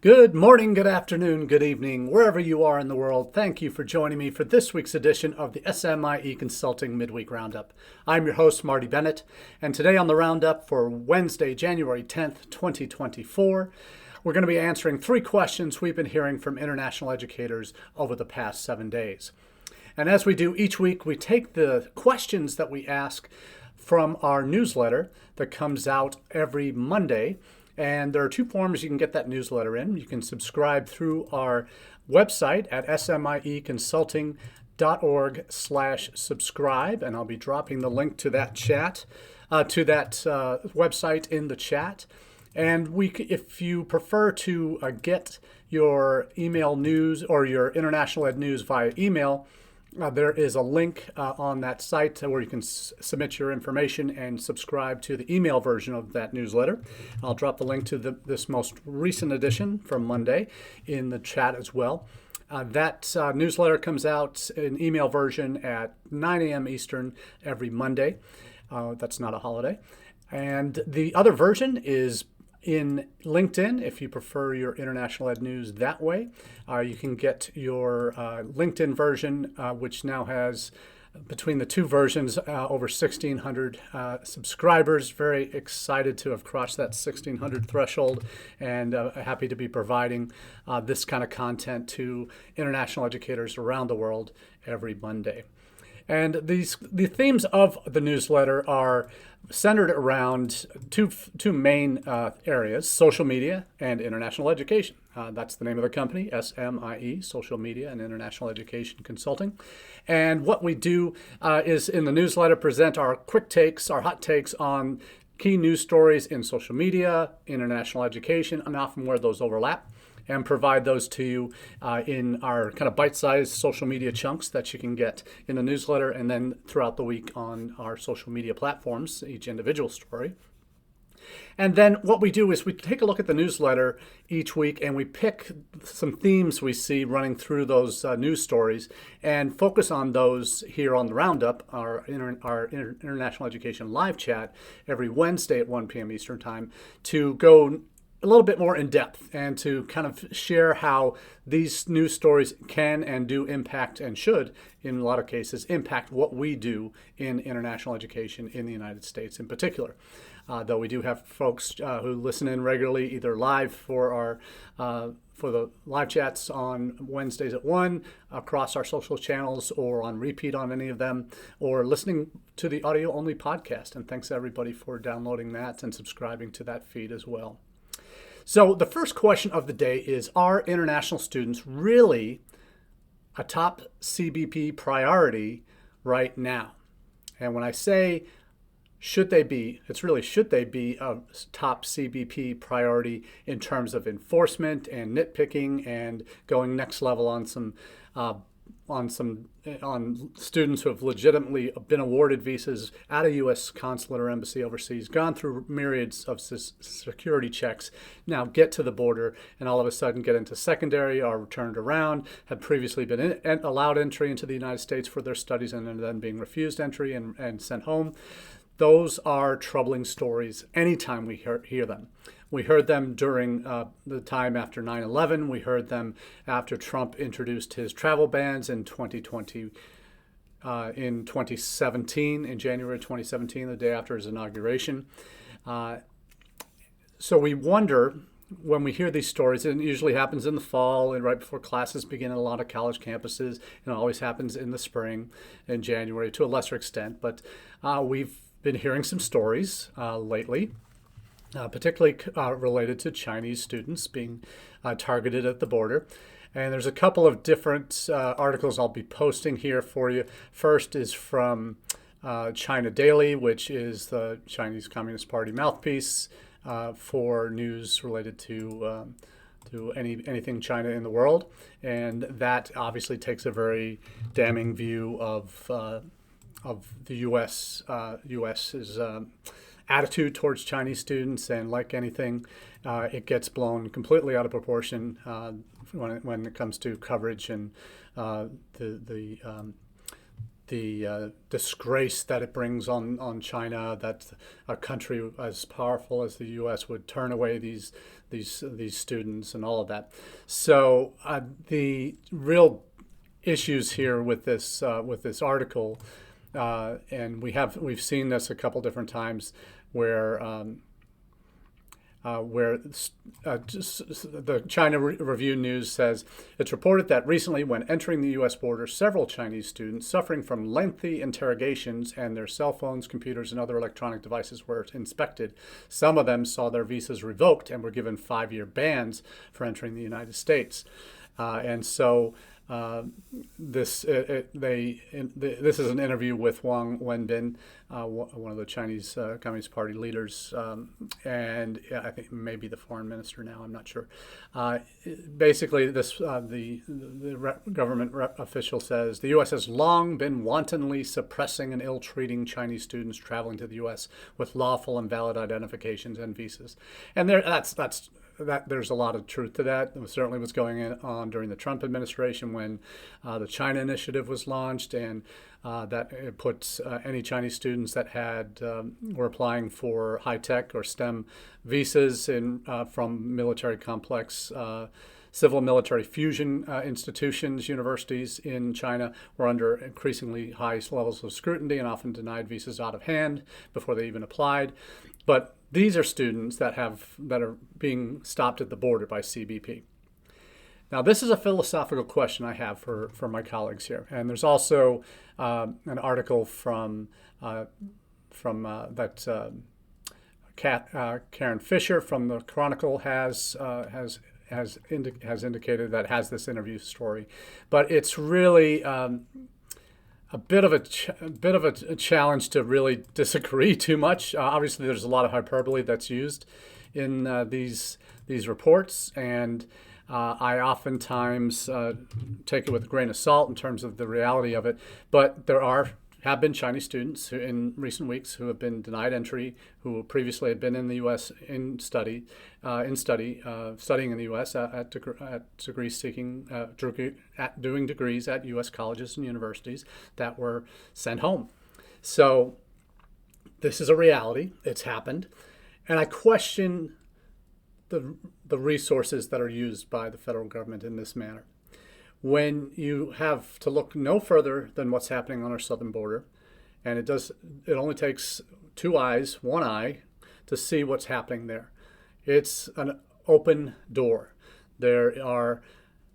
Good morning, good afternoon, good evening, wherever you are in the world. Thank you for joining me for this week's edition of the SMIE Consulting Midweek Roundup. I'm your host, Marty Bennett, and today on the Roundup for Wednesday, January 10th, 2024, we're going to be answering three questions we've been hearing from international educators over the past 7 days. And as we do each week, we take the questions that we ask from our newsletter that comes out every Monday. And there are two forms you can get that newsletter in. You can subscribe through our website at smieconsulting.org/subscribe, and I'll be dropping the link to that website in the chat. And if you prefer to get your email news or your international ed news via email, there is a link on that site where you can submit your information and subscribe to the email version of that newsletter. I'll drop the link to this most recent edition from Monday in the chat as well. That newsletter comes out in email version at 9 a.m. Eastern every Monday. That's not a holiday. And the other version is in LinkedIn. If you prefer your international ed news that way, you can get your LinkedIn version, which now has, between the two versions, over 1,600 subscribers. Very excited to have crossed that 1,600 threshold, and happy to be providing this kind of content to international educators around the world every Monday. And the themes of the newsletter are centered around two main areas: social media and international education. That's the name of the company, SMIE, Social Media and International Education Consulting. And what we do is in the newsletter present our quick takes, our hot takes on key news stories in social media, international education, and often where those overlap, and provide those to you in our kind of bite-sized social media chunks that you can get in the newsletter and then throughout the week on our social media platforms, each individual story. And then what we do is we take a look at the newsletter each week and we pick some themes we see running through those news stories and focus on those here on the Roundup, our International Education live chat every Wednesday at 1 p.m. Eastern Time, to go a little bit more in depth and to kind of share how these news stories can and do impact, and should, in a lot of cases, impact what we do in international education in the United States in particular. Though we do have folks who listen in regularly, either live for the live chats on Wednesdays at 1 across our social channels, or on repeat on any of them, or listening to the audio-only podcast. And thanks everybody for downloading that and subscribing to that feed as well. So the first question of the day is, are international students really a top CBP priority right now? And when I say should they be, it's really should they be a top CBP priority in terms of enforcement and nitpicking and going next level on students who have legitimately been awarded visas at a U.S. consulate or embassy overseas, gone through myriads of security checks, now get to the border and all of a sudden get into secondary, are turned around, had previously been allowed entry into the United States for their studies and then being refused entry and sent home. Those are troubling stories anytime we hear them. We heard them during the time after 9/11. We heard them after Trump introduced his travel bans in 2017, in January 2017, the day after his inauguration. So we wonder, when we hear these stories, and it usually happens in the fall and right before classes begin at a lot of college campuses, and it always happens in the spring and January to a lesser extent, but we've been hearing some stories lately, particularly related to Chinese students being targeted at the border. And there's a couple of different articles I'll be posting here for you. First is from China Daily, which is the Chinese Communist Party mouthpiece for news related to anything China in the world. And that obviously takes a very damning view of the U.S.'s attitude towards Chinese students, and like anything, it gets blown completely out of proportion when it comes to coverage and the disgrace that it brings on China, that a country as powerful as the U.S. would turn away these students and all of that. So the real issues here with this article, and we've seen this a couple different times where the China Review News says it's reported that recently, when entering the U.S. border, several Chinese students suffering from lengthy interrogations and their cell phones, computers, and other electronic devices were inspected. Some of them saw their visas revoked and were given 5-year bans for entering the United States. And so this is an interview with Wang Wenbin, one of the Chinese Communist Party leaders, and I think maybe the foreign minister now. I'm not sure. Basically, the government official says the U.S. has long been wantonly suppressing and ill-treating Chinese students traveling to the U.S. with lawful and valid identifications and visas, and there's a lot of truth to that. It certainly was going on during the Trump administration when the China Initiative was launched, and that it puts any Chinese students that were applying for high-tech or STEM visas from military complex civil military fusion institutions, universities in China were under increasingly high levels of scrutiny and often denied visas out of hand before they even applied. But these are students that are being stopped at the border by CBP. Now, this is a philosophical question I have for my colleagues here, and there's also an article from Karen Fisher from the Chronicle has indicated that has this interview story, but it's really a bit of a challenge to really disagree too much. Obviously, there's a lot of hyperbole that's used in these reports, and I oftentimes take it with a grain of salt in terms of the reality of it. But there have been Chinese students who, in recent weeks, who have been denied entry, who previously had been in the U.S. studying in the U.S. at degree seeking, doing degrees at U.S. colleges and universities, that were sent home. So this is a reality. It's happened, and I question the resources that are used by the federal government in this manner. When you have to look no further than what's happening on our southern border, and it only takes one eye to see what's happening there. It's an open door. There are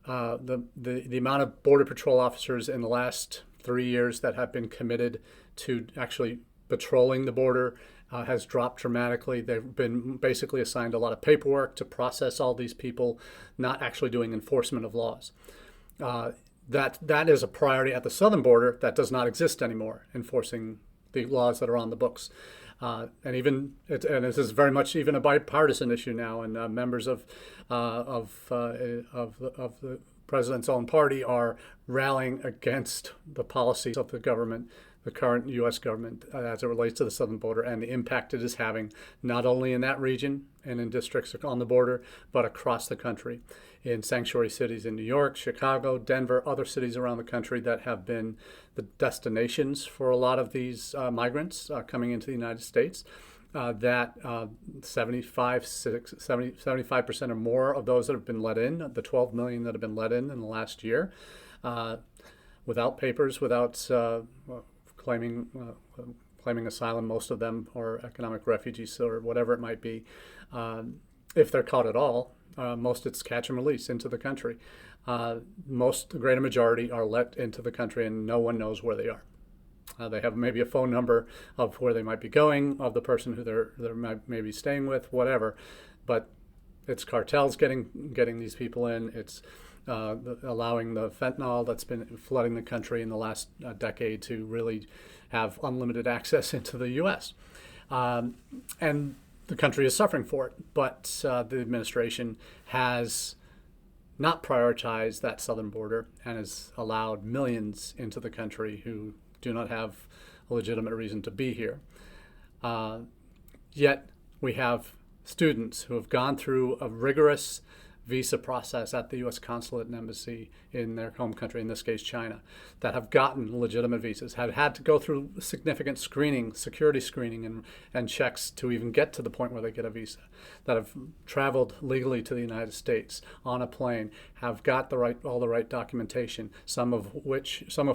the amount of Border Patrol officers in the last 3 years that have been committed to actually patrolling the border has dropped dramatically. They've been basically assigned a lot of paperwork to process all these people, not actually doing enforcement of laws. That is a priority at the southern border that does not exist anymore, enforcing the laws that are on the books. And this is very much even a bipartisan issue now, and members of the president's own party are rallying against the policies of the government, the current U.S. government, as it relates to the southern border and the impact it is having, not only in that region and in districts on the border, but across the country, in sanctuary cities in New York, Chicago, Denver, other cities around the country that have been the destinations for a lot of these migrants coming into the United States. That 75% or more of those that have been let in, the 12 million that have been let in the last year, without papers, without claiming asylum, most of them, or economic refugees or whatever it might be, if they're caught at all. Most it's catch and release into the country. The greater majority are let into the country and no one knows where they are. They have maybe a phone number of where they might be going, of the person who they're maybe staying with, whatever. But it's cartels getting these people in. It's allowing the fentanyl that's been flooding the country in the last decade to really have unlimited access into the U.S. And the country is suffering for it. But the administration has not prioritized that southern border and has allowed millions into the country who do not have a legitimate reason to be here. Yet we have students who have gone through a rigorous visa process at the U.S. consulate and embassy in their home country, in this case China, that have gotten legitimate visas, have had to go through significant screening, security screening and checks to even get to the point where they get a visa, that have traveled legally to the United States on a plane, have got all the right documentation, some of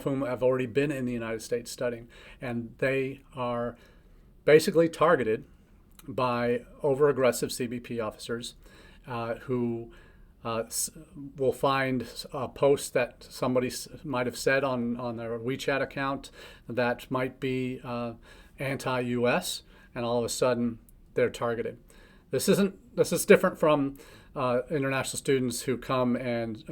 whom have already been in the United States studying, and they are basically targeted by over-aggressive CBP officers who will find a post that somebody might have said on their WeChat account that might be anti-U.S., and all of a sudden they're targeted. This is different from international students who come and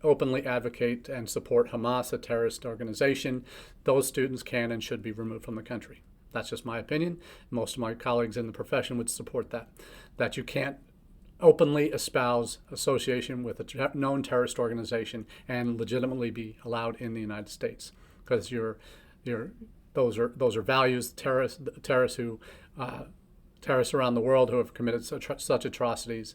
openly advocate and support Hamas, a terrorist organization. Those students can and should be removed from the country. That's just my opinion. Most of my colleagues in the profession would support that you can't openly espouse association with a known terrorist organization and legitimately be allowed in the United States, because those are values. Terrorists around the world who have committed such atrocities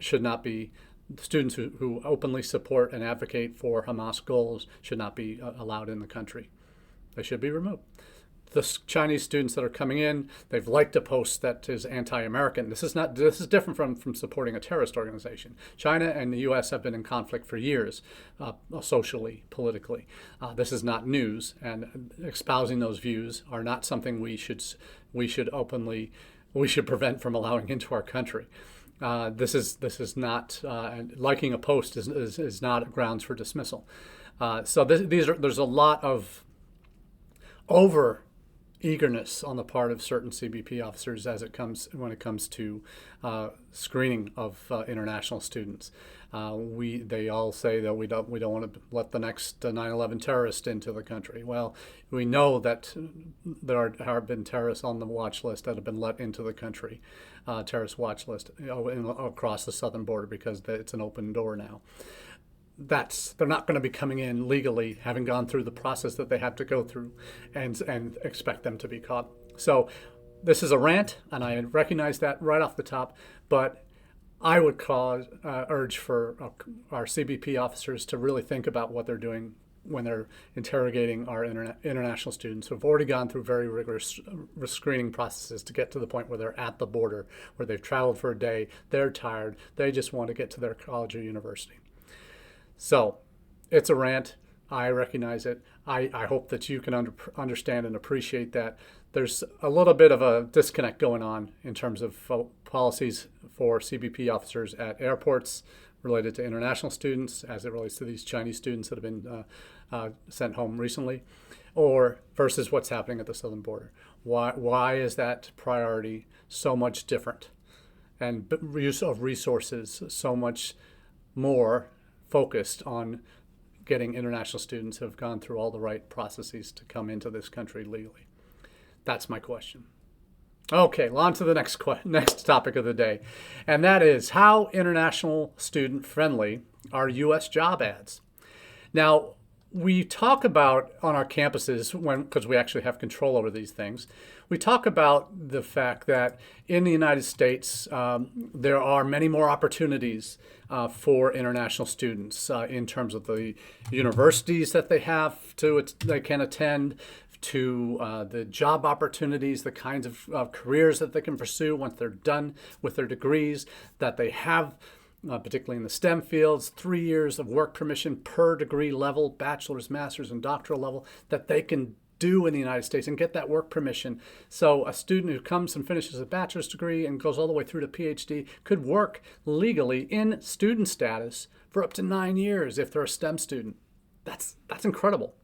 should not be. Students who openly support and advocate for Hamas goals should not be allowed in the country. They should be removed. The Chinese students that are coming in, they've liked a post that is anti-American. This is different from supporting a terrorist organization. China and the U.S. have been in conflict for years, socially, politically. This is not news, and espousing those views are not something we should prevent from allowing into our country. This is not liking a post is not grounds for dismissal. There's a lot of over eagerness on the part of certain CBP officers when it comes to screening of international students. They all say that we don't want to let the next 9/11 terrorist into the country. Well, we know that there have been terrorists on the watch list that have been let into the country, terrorist watch list across the southern border, because it's an open door now. They're not going to be coming in legally, having gone through the process that they have to go through, and expect them to be caught. So this is a rant, and I recognize that right off the top, but I would urge for our CBP officers to really think about what they're doing when they're interrogating our international students who have already gone through very rigorous screening processes to get to the point where they're at the border, where they've traveled for a day, they're tired, they just want to get to their college or university. So it's a rant. I recognize it. I hope that you can understand and appreciate that there's a little bit of a disconnect going on in terms of policies for CBP officers at airports related to international students, as it relates to these Chinese students that have been sent home recently, or versus what's happening at the southern border. Why is that priority so much different, and use of resources so much more focused on getting international students who have gone through all the right processes to come into this country legally? That's my question. Okay, on to the next topic of the day, and that is how international student friendly are U.S. job ads. Now, we talk about on our campuses, because we actually have control over these things, we talk about the fact that in the United States there are many more opportunities for international students in terms of the universities that they can attend, to the job opportunities, the kinds of careers that they can pursue once they're done with their degrees, that they have, particularly in the STEM fields, 3 years of work permission per degree level, bachelor's, master's, and doctoral level, that they can do in the United States and get that work permission. So a student who comes and finishes a bachelor's degree and goes all the way through to PhD could work legally in student status for up to 9 years if they're a STEM student. That's incredible.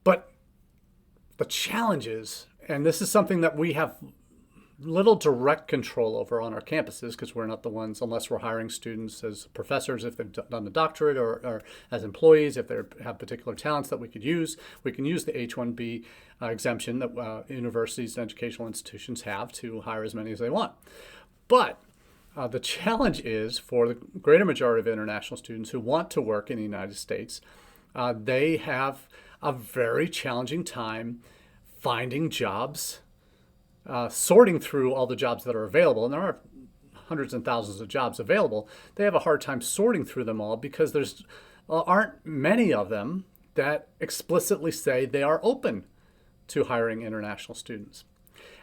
But the challenge is, and this is something that we have little direct control over on our campuses, because we're not the ones, unless we're hiring students as professors if they've done the doctorate, or as employees if they have particular talents that we could use. We can use the H-1B exemption that universities and educational institutions have to hire as many as they want. But the challenge is, for the greater majority of international students who want to work in the United States, they have a very challenging time finding jobs, sorting through all the jobs that are available. And there are hundreds and thousands of jobs available, they have a hard time sorting through them all because there's aren't many of them that explicitly say they are open to hiring international students.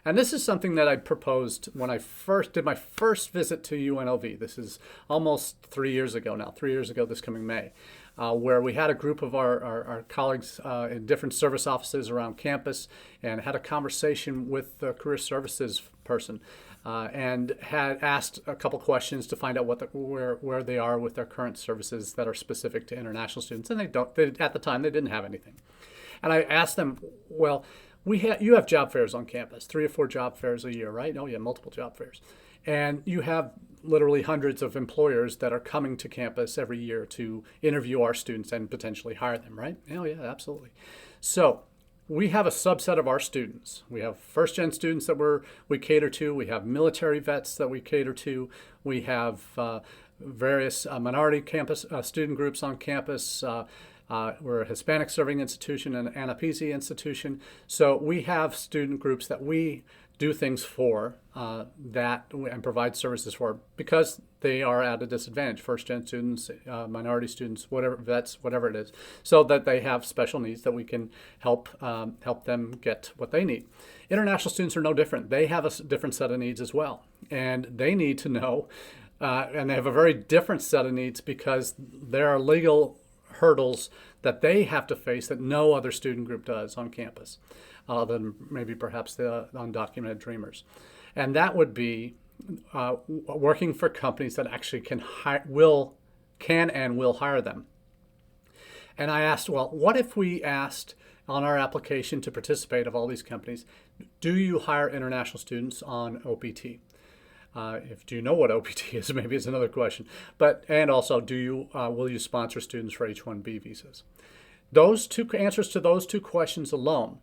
And this is something that I proposed when I first did my first visit to UNLV. This is almost 3 years ago now, 3 years ago this coming May, where we had a group of our colleagues in different service offices around campus and had a conversation with the career services person and had asked a couple questions to find out where they are with their current services that are specific to international students. And at the time, they didn't have anything. And I asked them, well, you have job fairs on campus, 3 or 4 job fairs a year, right? Oh, yeah, multiple job fairs. And you have literally hundreds of employers that are coming to campus every year to interview our students and potentially hire them, right? Oh, yeah, absolutely. So we have a subset of our students. We have first-gen students that we cater to. We have military vets that we cater to. We have various minority campus student groups on campus. We're a Hispanic serving institution and an Anapizi institution. So we have student groups that we do things for and provide services for because they are at a disadvantage. First-gen students, minority students, whatever it is, so that they have special needs that we can help them get what they need. International students are no different. They have a different set of needs as well, and they need to know, and they have a very different set of needs because there are legal hurdles that they have to face that no other student group does on campus, other than maybe perhaps the undocumented dreamers. And that would be working for companies that actually can and will hire them. And I asked, well, what if we asked on our application to participate of all these companies, do you hire international students on OPT? Do you know what OPT is? Maybe it's another question. And also, will you sponsor students for H-1B visas? Those two answers to those two questions alone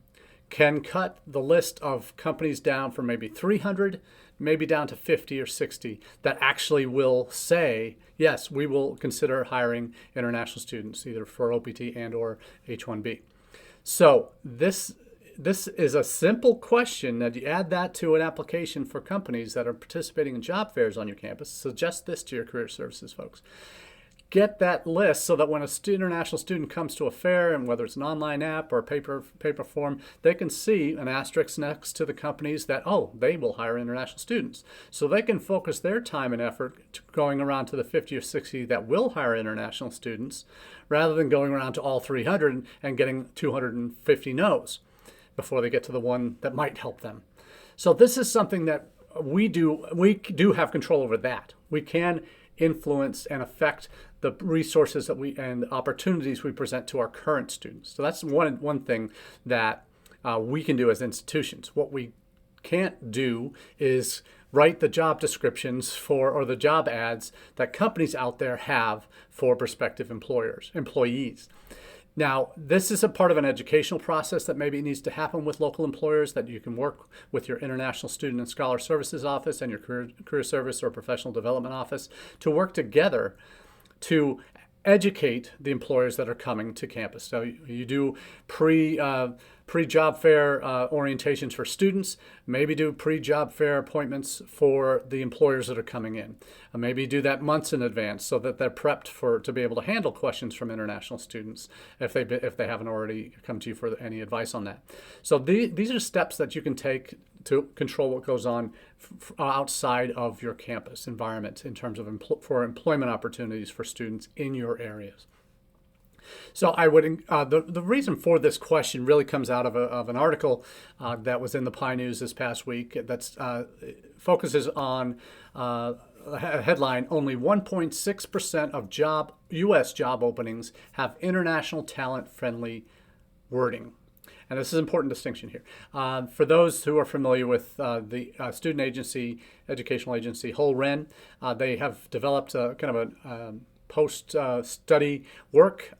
can cut the list of companies down from maybe 300, maybe down to 50 or 60 that actually will say, yes, we will consider hiring international students either for OPT and or H-1B. So this is a simple question that you add that to an application for companies that are participating in job fairs on your campus. Suggest this to your career services folks. Get that list so that when international student comes to a fair, and whether it's an online app or paper form, they can see an asterisk next to the companies that, they will hire international students. So they can focus their time and effort to going around to the 50 or 60 that will hire international students rather than going around to all 300 and getting 250 no's before they get to the one that might help them. So this is something that we do have control over that. We can influence and affect the resources and opportunities we present to our current students. So that's one thing that we can do as institutions. What we can't do is write the job descriptions or the job ads that companies out there have for prospective employees. Now, this is a part of an educational process that maybe needs to happen with local employers, that you can work with your International Student and Scholar Services Office and your career Service or Professional Development Office to work together to educate the employers that are coming to campus. So you do pre-job fair orientations for students, maybe do pre-job fair appointments for the employers that are coming in. Maybe do that months in advance so that they're prepped to be able to handle questions from international students if they haven't already come to you for any advice on that. So these are steps that you can take to control what goes on outside of your campus environment in terms of for employment opportunities for students in your areas. So I would the reason for this question really comes out of an article that was in the Pi News this past week that focuses on a headline: only 1.6% of U.S. job openings have international talent-friendly wording. And this is an important distinction here. For those who are familiar with the student agency, educational agency, HOLREN, they have developed a kind of a post-study work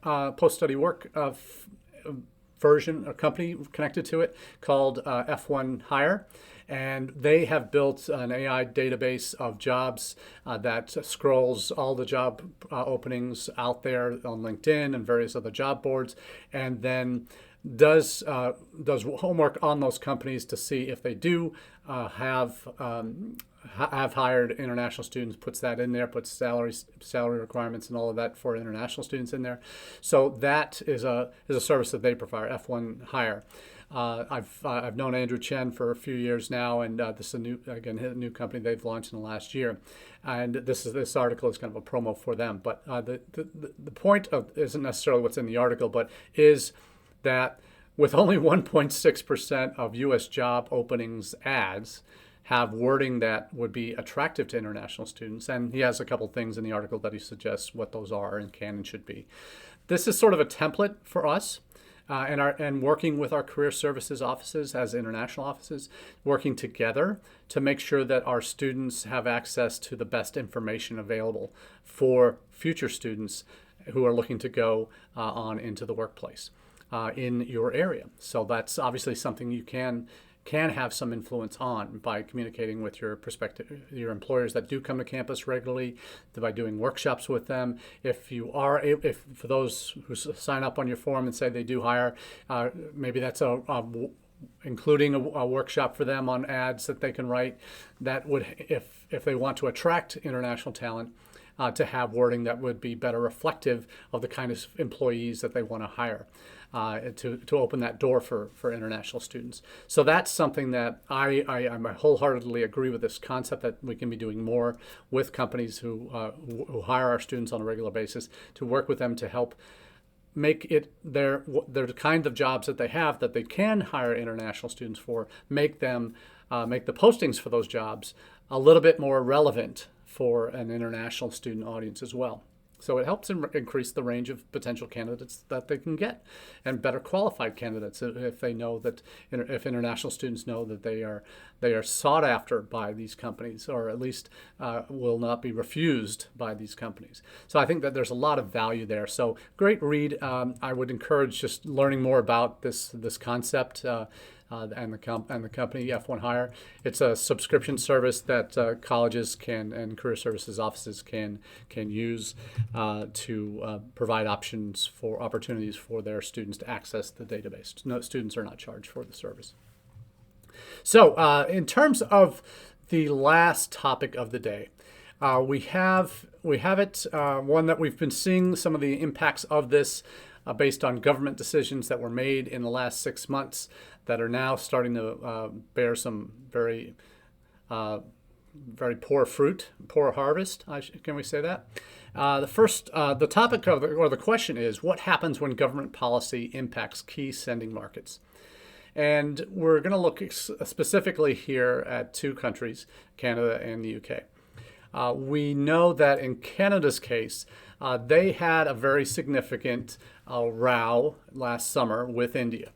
version, a company connected to it called F1 Hire. And they have built an AI database of jobs that scrolls all the job openings out there on LinkedIn and various other job boards, and then does homework on those companies to see if they do have have hired international students, puts that in there, puts salary requirements and all of that for international students in there. So that is a service that they provide, F1 Hire. I've known Andrew Chen for a few years now, and this is a new company they've launched in the last year, and this article is kind of a promo for them. But the point isn't necessarily what's in the article, but is that with only 1.6% of U.S. job openings ads have wording that would be attractive to international students, and he has a couple things in the article that he suggests what those are and can and should be. This is sort of a template for us. And working with our career services offices as international offices, working together to make sure that our students have access to the best information available for future students who are looking to go on into the workplace in your area. So that's obviously something you can have some influence on by communicating with your employers that do come to campus regularly, by doing workshops with them. If for those who sign up on your form and say they do hire, maybe that's including a workshop for them on ads that they can write. That would, if they want to attract international talent, to have wording that would be better reflective of the kind of employees that they want to hire, to open that door for international students. So that's something that I wholeheartedly agree with, this concept that we can be doing more with companies who hire our students on a regular basis, to work with them to help make it their kind of jobs that they have that they can hire international students for, make the postings for those jobs a little bit more relevant for an international student audience as well. So it helps increase the range of potential candidates that they can get, and better qualified candidates if they know that, if international students know that they are sought after by these companies, or at least will not be refused by these companies. So I think that there's a lot of value there. So great read. I would encourage just learning more about this concept. And the company F1 Hire. It's a subscription service that colleges and career services offices can use to provide opportunities for their students to access the database. No, students are not charged for the service. So in terms of the last topic of the day, we have it one that we've been seeing some of the impacts of this based on government decisions that were made in the last 6 months that are now starting to bear some very poor fruit, poor harvest. Can we say that? The topic or the question is, what happens when government policy impacts key sending markets? And we're going to look specifically here at two countries, Canada and the UK. We know that in Canada's case, they had a very significant row last summer with India.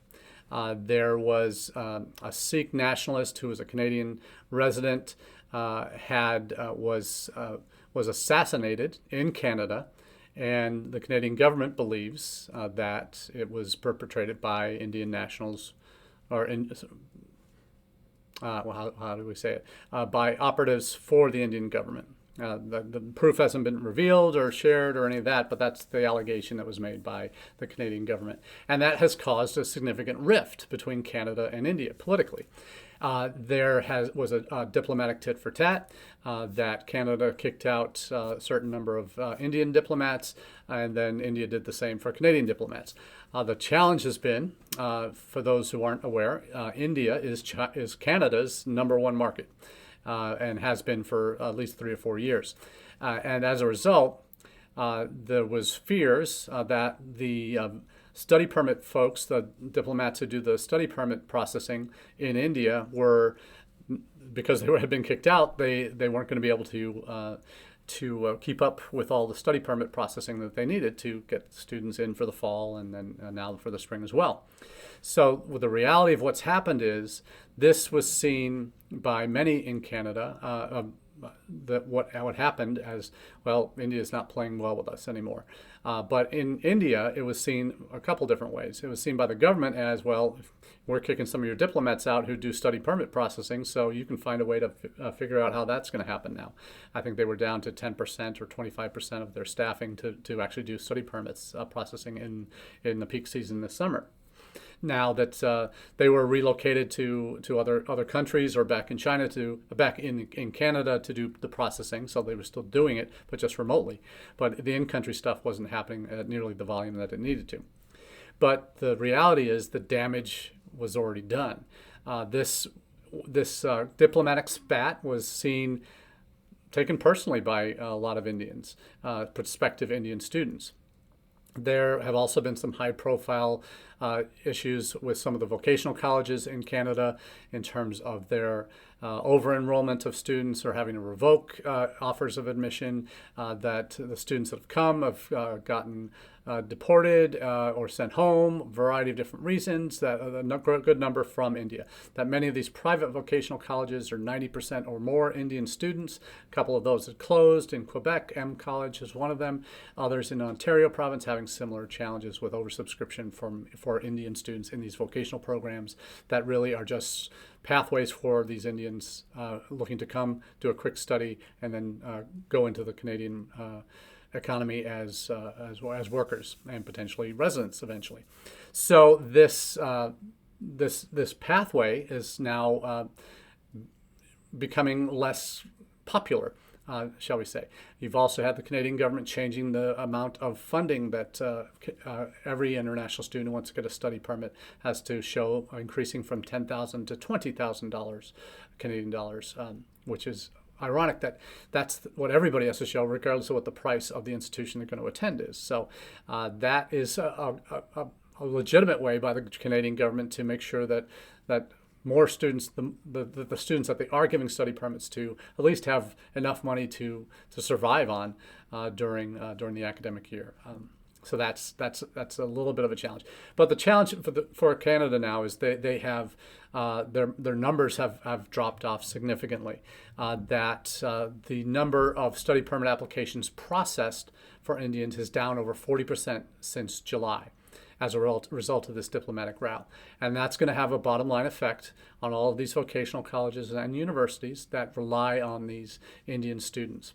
There was a Sikh nationalist who was a Canadian resident, was assassinated in Canada, and the Canadian government believes that it was perpetrated by Indian nationals, or how do we say it? By operatives for the Indian government. The proof hasn't been revealed or shared or any of that, but that's the allegation that was made by the Canadian government. And that has caused a significant rift between Canada and India politically. There was a diplomatic tit for tat that Canada kicked out a certain number of Indian diplomats, and then India did the same for Canadian diplomats. The challenge has been, for those who aren't aware, India is Canada's #1 market. And has been for at least 3 or 4 years. And as a result, there was fears that the study permit folks, the diplomats who do the study permit processing in India, were, because they had been kicked out, they weren't going to be able to keep up with all the study permit processing that they needed to get students in for the fall and then now for the spring as well. So the reality of what's happened is this was seen by many in Canada, that what happened as, well, India is not playing well with us anymore. But in India, it was seen a couple different ways. It was seen by the government as, well, we're kicking some of your diplomats out who do study permit processing, so you can find a way to figure out how that's going to happen now. I think they were down to 10% or 25% of their staffing to actually do study permits processing in the peak season this summer. now that they were relocated to other countries or back in China back in Canada to do the processing. So they were still doing it, but just remotely. But the in-country stuff wasn't happening at nearly the volume that it needed to. But the reality is the damage was already done. This diplomatic spat was taken personally by a lot of Indians, prospective Indian students. There have also been some high-profile issues with some of the vocational colleges in Canada in terms of their over-enrollment of students or having to revoke offers of admission, that the students that have come have gotten deported or sent home, a variety of different reasons, that a good number from India. That many of these private vocational colleges are 90% or more Indian students. A couple of those have closed in Quebec. M College is one of them. Others in Ontario province having similar challenges with oversubscription for Indian students in these vocational programs that really are just pathways for these Indians looking to come, do a quick study, and then go into the Canadian economy as workers and potentially residents eventually. So this pathway is now becoming less popular, shall we say. You've also had the Canadian government changing the amount of funding that every international student who wants to get a study permit has to show, increasing from $10,000 to $20,000 Canadian dollars, which is ironic that that's what everybody has to show, regardless of what the price of the institution they're going to attend is. So that is a legitimate way by the Canadian government to make sure that more students, the students that they are giving study permits to, at least have enough money to survive on during the academic year. So that's a little bit of a challenge. But the challenge for Canada now is they have their numbers have dropped off significantly. The number of study permit applications processed for Indians is down over 40% since July as a result of this diplomatic row. And that's going to have a bottom line effect on all of these vocational colleges and universities that rely on these Indian students.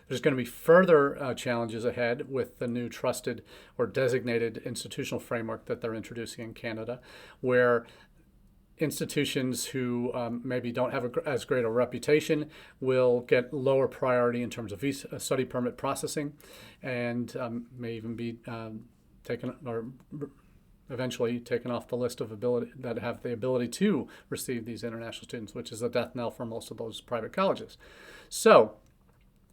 There's going to be further challenges ahead with the new trusted or designated institutional framework that they're introducing in Canada, where institutions who maybe don't have as great a reputation will get lower priority in terms of visa, study permit processing, and may even be taken or eventually taken off the list of that have the ability to receive these international students, which is a death knell for most of those private colleges. So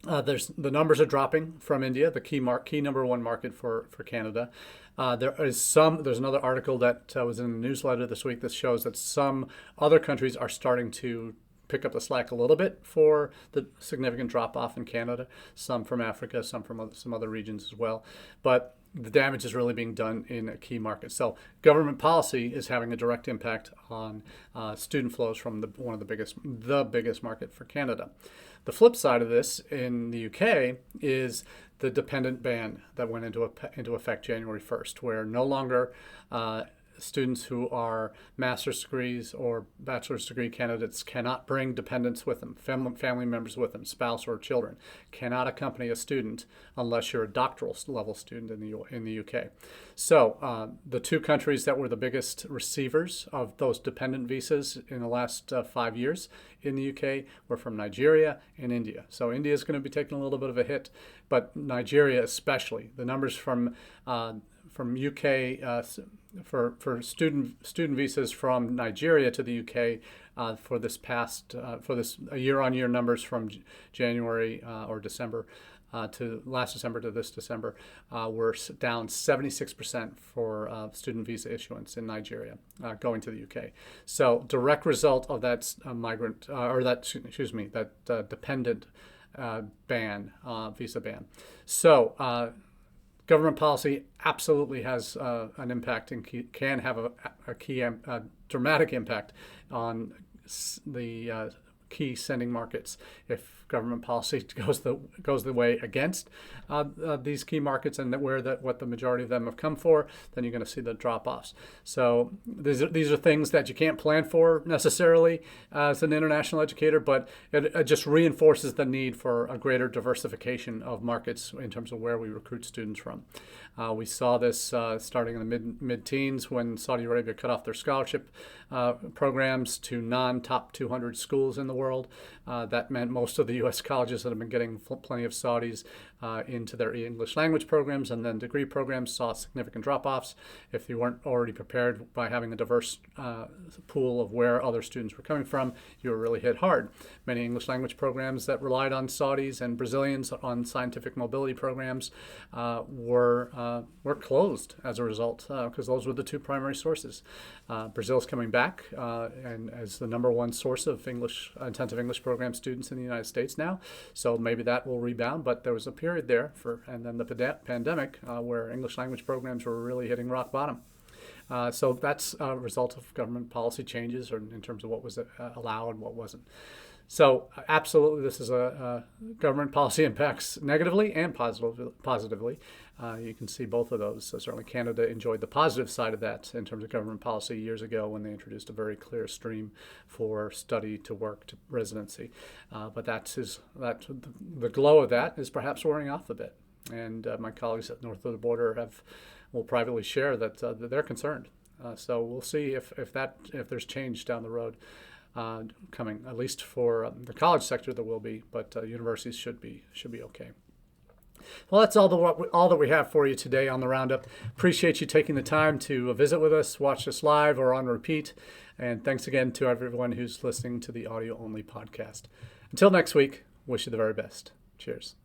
the numbers are dropping from India, the key number one market for Canada. There's another article that was in the newsletter this week that shows that some other countries are starting to pick up the slack a little bit for the significant drop off in Canada. Some from Africa, some from some other regions as well. But the damage is really being done in a key market. So government policy is having a direct impact on student flows from one of the biggest market for Canada. The flip side of this in the UK is the dependent ban that went into effect January 1st, where no longer students who are master's degrees or bachelor's degree candidates cannot bring dependents with them, family members with them, spouse or children, cannot accompany a student unless you're a doctoral level student in the UK. So the two countries that were the biggest receivers of those dependent visas in the last 5 years in the UK were from Nigeria and India. So India is going to be taking a little bit of a hit, but Nigeria especially. The numbers from UK for student visas from Nigeria to the UK for this year-on-year numbers from January or December to last December to this December were down 76% for student visa issuance in Nigeria going to the UK. So direct result of that dependent visa ban. So government policy absolutely has an impact and can have a dramatic impact on the key sending markets if government policy goes the way against these key markets and what the majority of them have come for, then you're going to see the drop-offs. So these are things that you can't plan for necessarily as an international educator, but it just reinforces the need for a greater diversification of markets in terms of where we recruit students from. We saw this starting in the mid-teens when Saudi Arabia cut off their scholarship programs to non-top 200 schools in the world. That meant most of the U.S. colleges that have been getting plenty of Saudis into their English language programs and then degree programs saw significant drop-offs. If you weren't already prepared by having a diverse pool of where other students were coming from, you were really hit hard. Many English language programs that relied on Saudis and Brazilians on scientific mobility programs were closed as a result because those were the two primary sources. Brazil's coming back and as the number one source of intensive English program students in the United States now, so maybe that will rebound. But there was a period there and then the pandemic where English language programs were really hitting rock bottom. So that's a result of government policy changes or in terms of what was allowed and what wasn't. So absolutely, this is a government policy impacts negatively and positively. You can see both of those. So certainly Canada enjoyed the positive side of that in terms of government policy years ago when they introduced a very clear stream for study to work to residency. But the glow of that is perhaps wearing off a bit. And my colleagues at north of the border will privately share that they're concerned. So we'll see if there's change down the road. Coming, at least for the college sector, there will be, but universities should be okay. Well, that's all that we have for you today on the Roundup. Appreciate you taking the time to visit with us, watch us live or on repeat, and thanks again to everyone who's listening to the audio-only podcast. Until next week, wish you the very best. Cheers.